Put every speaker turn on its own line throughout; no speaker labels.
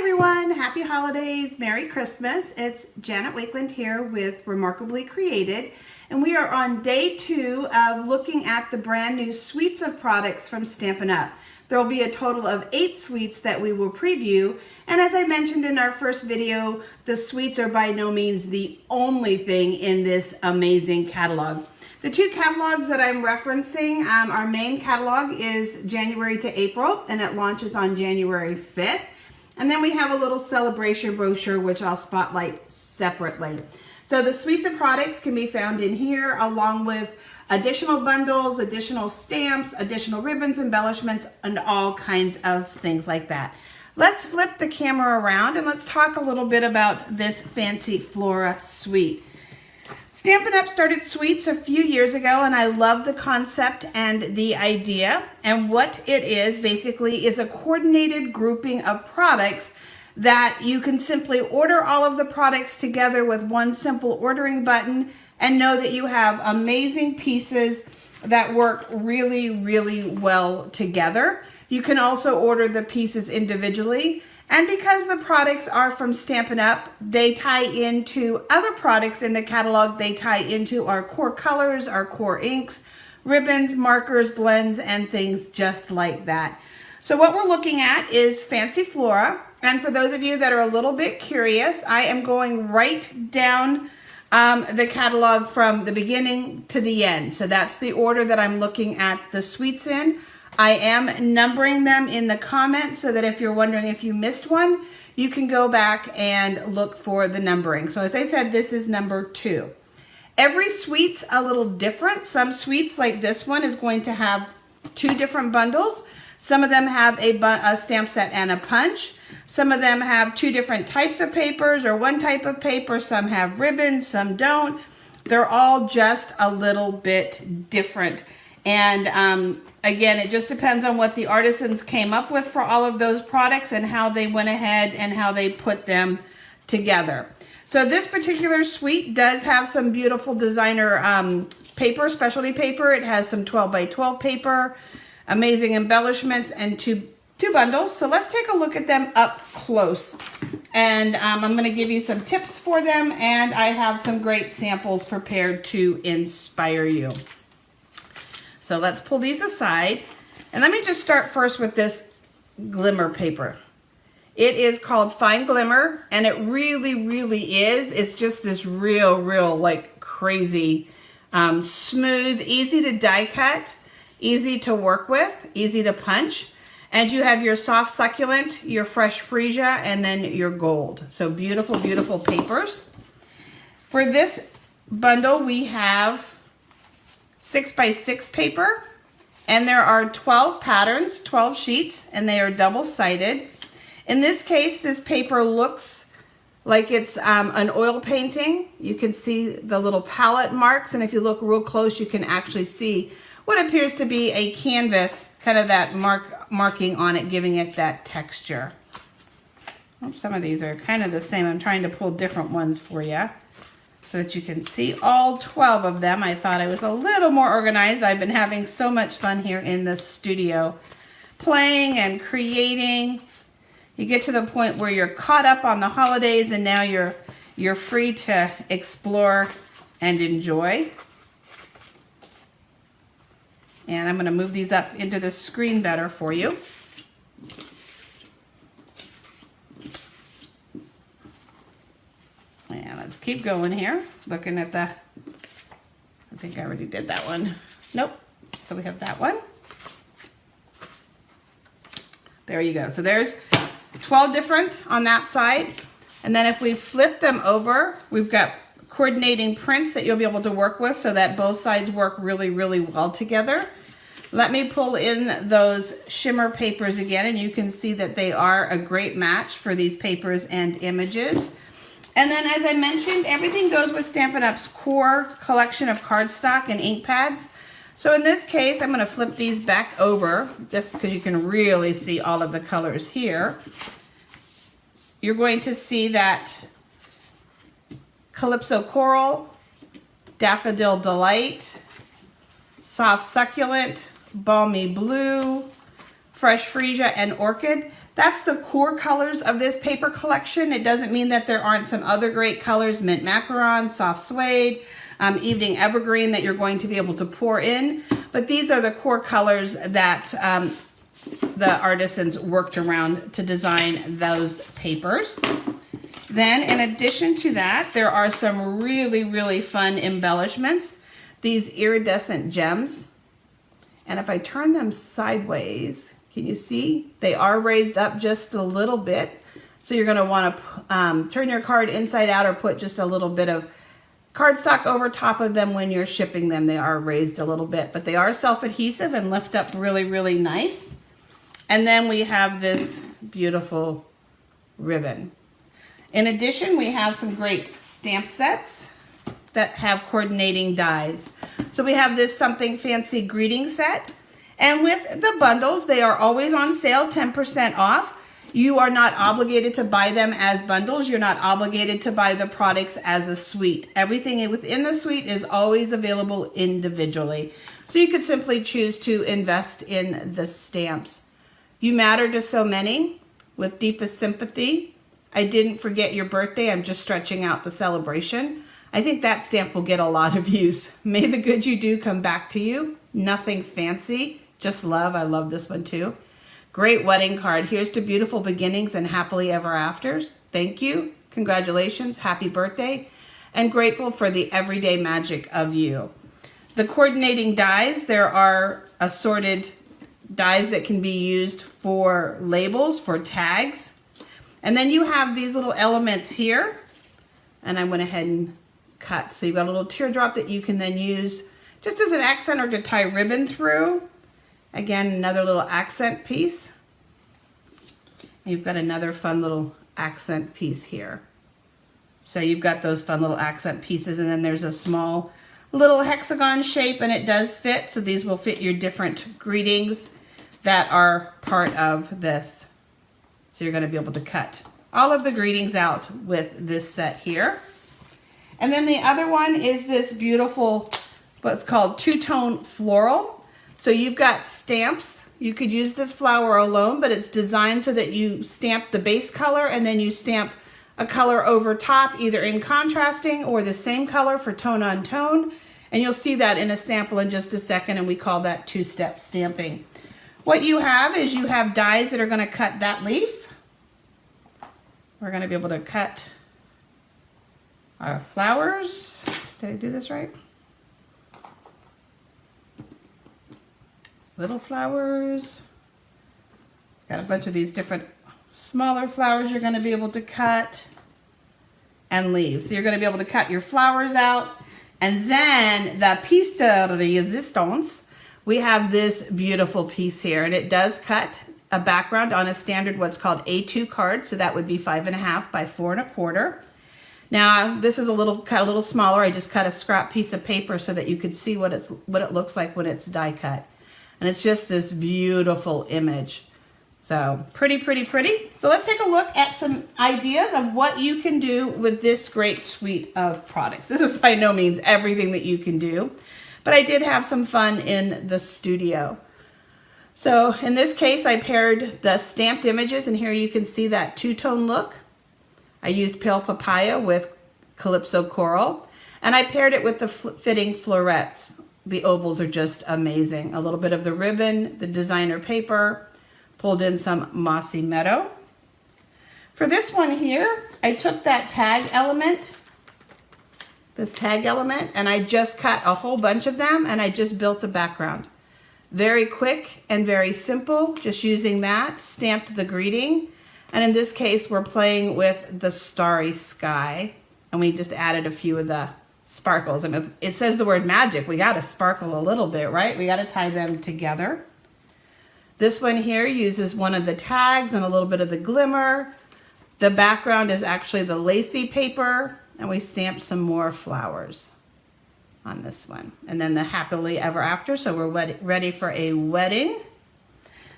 everyone, happy holidays, Merry Christmas. It's Janet Wakeland here with Remarkably Created, and we are on day 2 of looking at the brand new suites of products from Stampin' Up. There will be a total of 8 suites that we will preview, and as I mentioned in our first video, the suites are by no means the only thing in this amazing catalog. The 2 catalogs that I'm referencing, our main catalog is January to April, and it launches on January 5th. And then we have a little celebration brochure, which I'll spotlight separately. So the suites of products can be found in here, along with additional bundles, additional stamps, additional ribbons, embellishments, and all kinds of things like that. Let's flip the camera around and let's talk a little bit about this Fancy Flora Suite. Stampin' Up! Started suites a few years ago, and I love the concept and the idea. And what it is basically is a coordinated grouping of products that you can simply order all of the products together with one simple ordering button and know that you have amazing pieces that work really, really well together. You can also order the pieces individually. And because the products are from Stampin' Up, they tie into other products in the catalog. They tie into our core colors, our core inks, ribbons, markers, blends, and things just like that. So what we're looking at is Fancy Flora. And for those of you that are a little bit curious, I am going right down the catalog from the beginning to the end. So that's the order that I'm looking at the suites in. I am numbering them in the comments so that if you're wondering if you missed one, you can go back and look for the numbering. So as I said, this is number 2. Every suite's a little different. Some suites like this one is going to have 2 different bundles. Some of them have a stamp set and a punch. Some of them have 2 different types of papers or 1 type of paper. Some have ribbons, some don't. They're all just a little bit different. And again, it just depends on what the artisans came up with for all of those products and how they went ahead and how they put them together. So this particular suite does have some beautiful designer paper, specialty paper. It has some 12 by 12 paper, amazing embellishments, and two bundles. So let's take a look at them up close. And I'm going to give you some tips for them, and I have some great samples prepared to inspire you. So let's pull these aside. And let me just start first with this glimmer paper. It is called Fine Glimmer, and it really, really is. It's just this real, like crazy, smooth, easy to die cut, easy to work with, easy to punch. And you have your soft succulent, your fresh freesia, and then your gold. So beautiful, beautiful papers. For this bundle, we have 6 by 6 paper, and there are 12 patterns, 12 sheets, and they are double-sided. In this case, this paper looks like it's an oil painting. You can see the little palette marks, and if you look real close, you can actually see what appears to be a canvas, kind of that marking on it, giving it that texture. Oops, some of these are kind of the same. I'm trying to pull different ones for you, so that you can see all 12 of them. I thought I was a little more organized. I've been having so much fun here in the studio, playing and creating. You get to the point where you're caught up on the holidays, and now you're free to explore and enjoy. And I'm going to move these up into the screen better for you. And let's keep going here. Looking at I think I already did that one. Nope. So we have that one. There you go. So there's 12 different on that side. And then if we flip them over, we've got coordinating prints that you'll be able to work with so that both sides work really, really well together. Let me pull in those shimmer papers again, and you can see that they are a great match for these papers and images. And then, as I mentioned, everything goes with Stampin' Up's core collection of cardstock and ink pads. So in this case, I'm going to flip these back over just because you can really see all of the colors here. You're going to see that Calypso Coral, Daffodil Delight, Soft Succulent, Balmy Blue, Fresh Freesia, and Orchid. That's the core colors of this paper collection. It doesn't mean that there aren't some other great colors, mint macaron, soft suede, evening evergreen that you're going to be able to pour in. But these are the core colors that the artisans worked around to design those papers. Then in addition to that, there are some really, really fun embellishments. These iridescent gems. And if I turn them sideways, can you see? They are raised up just a little bit. So you're going to want to turn your card inside out or put just a little bit of cardstock over top of them when you're shipping them. They are raised a little bit, but they are self-adhesive and lift up really, really nice. And then we have this beautiful ribbon. In addition, we have some great stamp sets that have coordinating dies. So we have this Something Fancy greeting set. And with the bundles, they are always on sale, 10% off. You are not obligated to buy them as bundles. You're not obligated to buy the products as a suite. Everything within the suite is always available individually. So you could simply choose to invest in the stamps. You matter to so many. With deepest sympathy, I didn't forget your birthday. I'm just stretching out the celebration. I think that stamp will get a lot of use. May the good you do come back to you. Nothing fancy, just love. I love this one too. Great wedding card. Here's to beautiful beginnings and happily ever afters. Thank you. Congratulations. Happy birthday. And grateful for the everyday magic of you. The coordinating dies, there are assorted dies that can be used for labels, for tags. And then you have these little elements here. And I went ahead and cut. So you've got a little teardrop that you can then use just as an accent or to tie ribbon through. Again, another little accent piece. And you've got another fun little accent piece here. So you've got those fun little accent pieces, and then there's a small little hexagon shape, and it does fit. So these will fit your different greetings that are part of this. So you're going to be able to cut all of the greetings out with this set here. And then the other one is this beautiful, what's called two-tone floral. So you've got stamps. You could use this flower alone, but it's designed so that you stamp the base color and then you stamp a color over top, either in contrasting or the same color for tone on tone. And you'll see that in a sample in just a second, and we call that two-step stamping. What you have is you have dies that are going to cut that leaf. We're going to be able to cut our flowers. Did I do this right? Little flowers. Got a bunch of these different smaller flowers you're going to be able to cut, and leaves. So you're going to be able to cut your flowers out. And then the piece de resistance, we have this beautiful piece here, and it does cut a background on a standard what's called A2 card. So that would be 5.5 by 4 1/4. Now this is cut a little smaller. I just cut a scrap piece of paper so that you could see what it looks like when it's die cut. And it's just this beautiful image. So pretty, pretty, pretty. So let's take a look at some ideas of what you can do with this great suite of products. This is by no means everything that you can do, but I did have some fun in the studio. So in this case, I paired the stamped images, and here you can see that two-tone look. I used Pale Papaya with Calypso Coral, and I paired it with the fitting florets. The ovals are just amazing. A little bit of the ribbon, the designer paper, pulled in some Mossy Meadow. For this one here, I took that tag element, this tag element, and I just cut a whole bunch of them, and I just built a background. Very quick and very simple, just using that, stamped the greeting. And in this case, we're playing with the starry sky, and we just added a few of the sparkles. I mean, it says the word magic. We got to sparkle a little bit, right? We got to tie them together. This one here uses one of the tags and a little bit of the glimmer. The background is actually the lacy paper, and we stamped some more flowers on this one. And then the happily ever after, so we're ready for a wedding.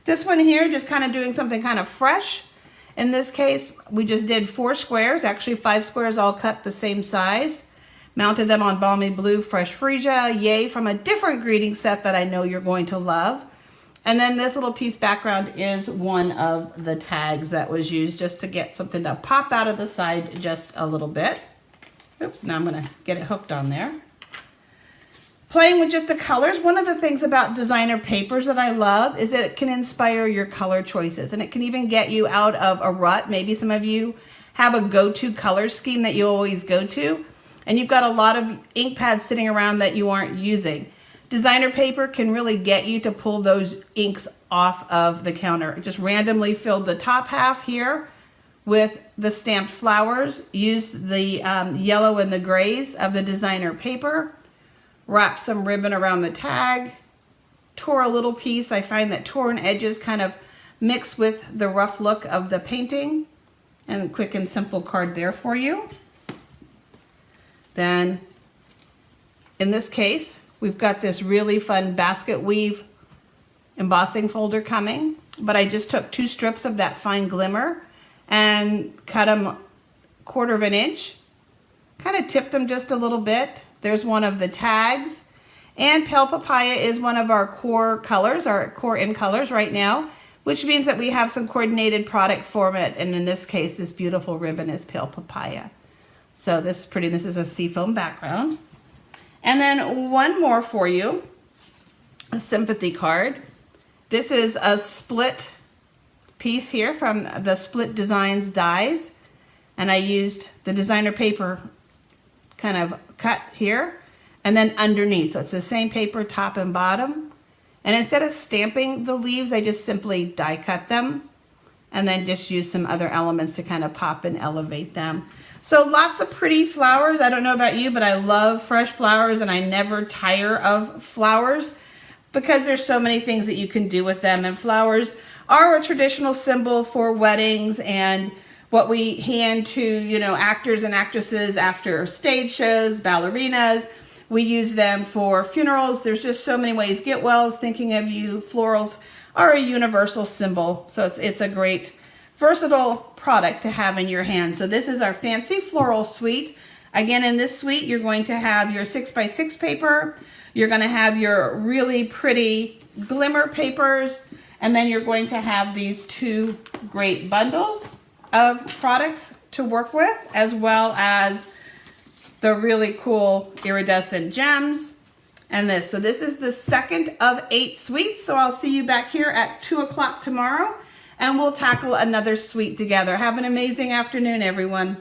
This one here, just kind of doing something kind of fresh. In this case, we just did 4 squares, actually 5 squares all cut the same size. Mounted them on Balmy Blue Fresh Freesia, yay, from a different greeting set that I know you're going to love. And then this little piece background is one of the tags that was used just to get something to pop out of the side just a little bit. Oops, now I'm gonna get it hooked on there. Playing with just the colors. One of the things about designer papers that I love is that it can inspire your color choices, and it can even get you out of a rut. Maybe some of you have a go-to color scheme that you always go to, and you've got a lot of ink pads sitting around that you aren't using. Designer paper can really get you to pull those inks off of the counter. Just randomly fill the top half here with the stamped flowers. Use the yellow and the grays of the designer paper. Wrap some ribbon around the tag. Tore a little piece. I find that torn edges kind of mix with the rough look of the painting. And a quick and simple card there for you. Then, in this case, we've got this really fun basket weave embossing folder coming, but I just took 2 strips of that fine glimmer and cut them 1/4 inch, kind of tipped them just a little bit. There's one of the tags, and Pale Papaya is one of our core colors, our core in colors right now, which means that we have some coordinated product format, and in this case, this beautiful ribbon is Pale Papaya. So this is pretty. This is a seafoam background. And then one more for you, a sympathy card. This is a split piece here from the Split Designs dies, and I used the designer paper kind of cut here and then underneath. So it's the same paper top and bottom. And instead of stamping the leaves, I just simply die cut them and then just use some other elements to kind of pop and elevate them. So lots of pretty flowers. I don't know about you, but I love fresh flowers, and I never tire of flowers because there's so many things that you can do with them. And flowers are a traditional symbol for weddings and what we hand to, you know, actors and actresses after stage shows, ballerinas. We use them for funerals. There's just so many ways. Get wells, thinking of you. Florals are a universal symbol. So it's a great versatile product to have in your hand. So this is our Fancy Floral Suite. Again, in this suite, you're going to have your 6x6 paper. You're going to have your really pretty glimmer papers. And then you're going to have these 2 great bundles of products to work with, as well as the really cool iridescent gems and this. So this is the second of 8 suites. So I'll see you back here at 2 o'clock tomorrow, and we'll tackle another suite together. Have an amazing afternoon, everyone.